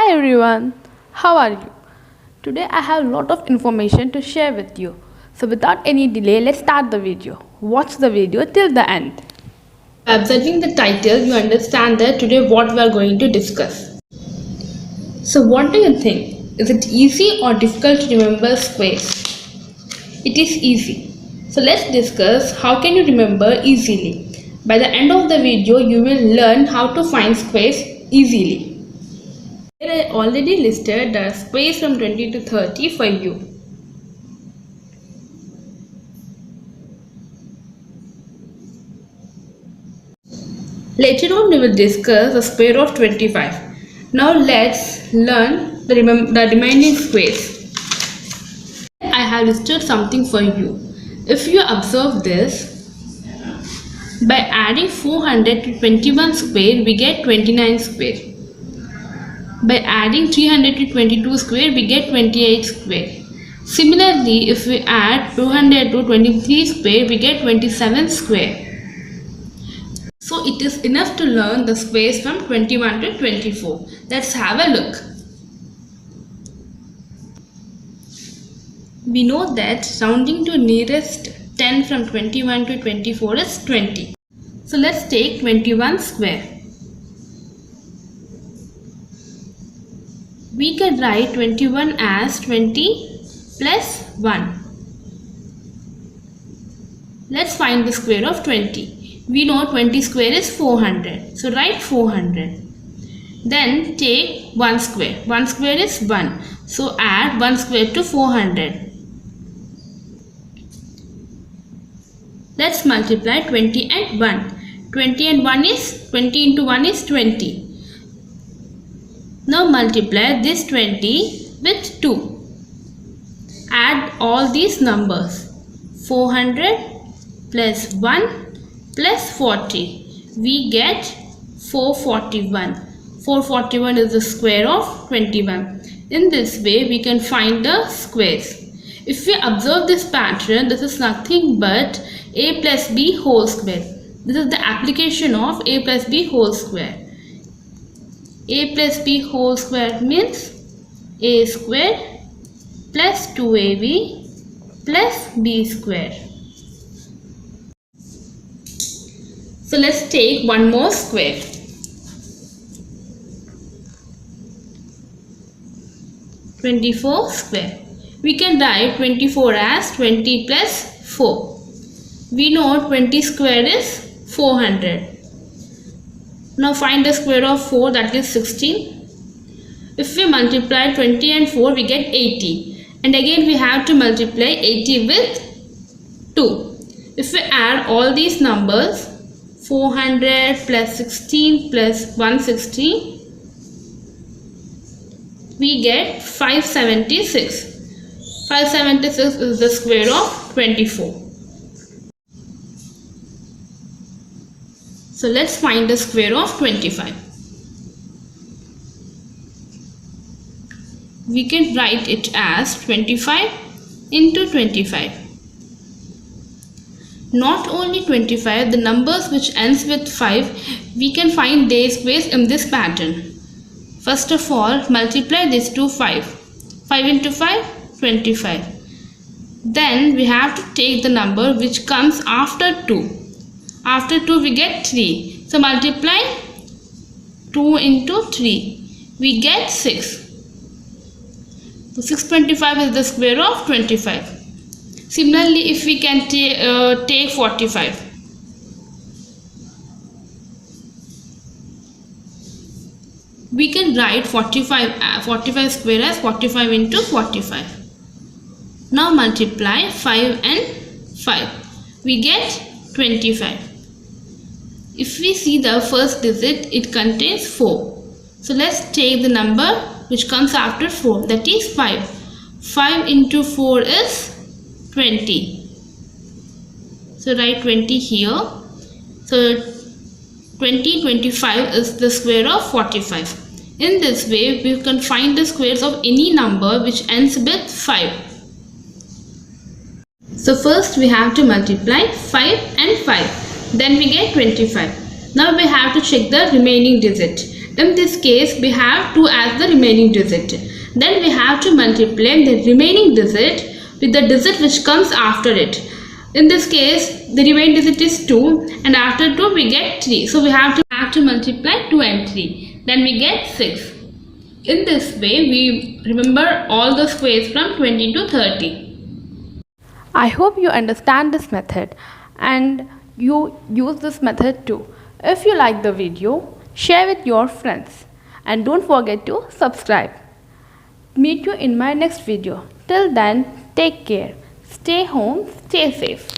Hi everyone, how are you? Today I have a lot of information to share with you. So without any delay, let's start the video. Watch the video till the end. By observing the title, you understand that today what we are going to discuss. So what do you think? Is it easy or difficult to remember squares? It is easy. So let's discuss how can you remember easily. By the end of the video, you will learn how to find squares easily. Here I already listed the squares from 20 to 30 for you. Later on we will discuss the square of 25. Now let's learn the remaining squares. I have listed something for you. If you observe this, by adding 400 to 21 square we get 29 square. By adding 300 to 22 square we get 28 square. Similarly, if we add 200 to 23 square we get 27 square. So it is enough to learn the squares from 21 to 24. Let's have a look. We know that rounding to nearest 10 from 21 to 24 is 20. So let's take 21 square. We can write 21 as 20 plus 1. Let's find the square of 20. We know 20 square is 400. So write 400. Then take 1 square. 1 square is 1. So add 1 square to 400. Let's multiply 20 and 1. 20 and 1 is 20 into 1 is 20. Now multiply this 20 with 2. Add all these numbers. 400 plus 1 plus 40. We get 441. 441 is the square of 21. In this way we can find the squares. If we observe this pattern, this is nothing but a plus b whole square. This is the application of a plus b whole square. A plus b whole square means a square plus 2ab plus b square. So let's take one more square. (24) square. We can write 24 as 20 plus 4. We know 20 square is 400. Now find the square of 4, that is 16. If we multiply 20 and 4 we get 80. And again we have to multiply 80 with 2. If we add all these numbers, 400 plus 16 plus 160, we get 576. 576 is the square of 24. So let's find the square of 25. We can write it as 25 into 25. Not only 25, the numbers which ends with 5, we can find their squares in this pattern. First of all, multiply this to 5. 5 into 5, 25. Then we have to take the number which comes after 2. After 2 we get 3. So multiply 2 into 3. We get 6. So 625 is the square of 25. Similarly, if we can take 45. We can write 45 square as 45 into 45. Now multiply 5 and 5. We get 25. If we see the first digit, it contains 4. So let's take the number which comes after 4, that is 5. 5 into 4 is 20. So write 20 here. So 25 is the square of 45. In this way, we can find the squares of any number which ends with 5. So first we have to multiply 5 and 5. Then we get 25. Now we have to check the remaining digit. In this case, we have 2 as the remaining digit. Then we have to multiply the remaining digit with the digit which comes after it. In this case, the remaining digit is 2 and after 2 we get 3. So we have to multiply 2 and 3. Then we get 6. In this way, we remember all the squares from 20 to 30. I hope you understand this method and you use this method too. If you like the video, share with your friends and don't forget to subscribe. Meet you in my next video. Till then, take care. Stay home, stay safe.